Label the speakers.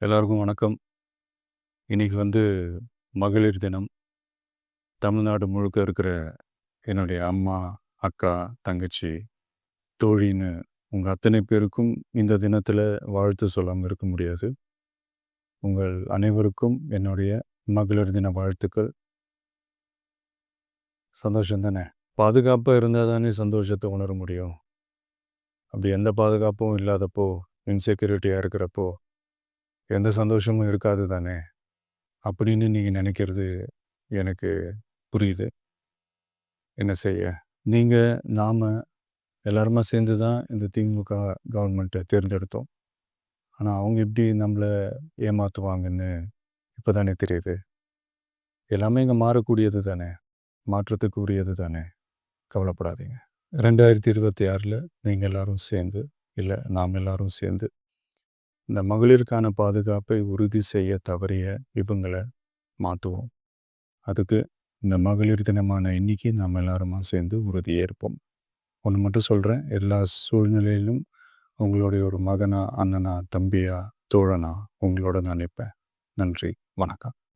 Speaker 1: எல்லாருக்கும் வணக்கம். இன்னைக்கு மகளிர் தினம். தமிழ்நாடு முழுக்க இருக்கிற என்னுடைய அம்மா, அக்கா, தங்கச்சி, தோழின்னு உங்க அத்தனை பேருக்கும் இந்த தினத்தில வாழ்த்து சொல்லாம இருக்க முடியாது. உங்கள் அனைவருக்கும் என்னுடைய மகளிர் தின வாழ்த்துக்கள். சந்தோஷம் தானே! பாதுகாப்பா இருந்தா தானே சந்தோஷத்த உணர முடியும். அப்படி எந்த பாதுகாப்பும் இல்லாதப்போ, இன்செக்யூரிட்டியா இருக்கிறப்போ, எந்த சந்தோஷமும் இருக்காது தானே! அப்படின்னு நீங்க நினைக்கிறது எனக்கு புரியுது. என்ன செய்ய? நீங்க, நாம எல்லாருமா சேர்ந்து தான் இந்த திமுக கவர்மெண்ட்டை தேர்ந்தெடுத்தோம். ஆனா, அவங்க எப்படி நம்மள ஏமாத்துவாங்கன்னு இப்ப தானே தெரியுது. எல்லாமே இங்க மாறக்கூடியது தானே! மாற்றத்துக்கு உரியது தானே! கவலைப்படாதீங்க. 2026ல நீங்க எல்லாரும் சேர்ந்து, இல்ல நாம் எல்லாரும் சேர்ந்து, இந்த மகளிருக்கான பாதுகாப்பை உறுதி செய்ய தவறிய இவங்கள மாத்துவோம். அதுக்கு இந்த மகளிர் தினமான இன்னைக்கு நாம் எல்லாருமா சேர்ந்து உறுதியேற்போம். ஒன்று மட்டும் சொல்கிறேன், எல்லா சூழ்நிலையிலும் உங்களுடைய ஒரு மகனா, அண்ணனா, தம்பியா, தோழனா உங்களோட நான் நிற்பேன். நன்றி, வணக்கம்.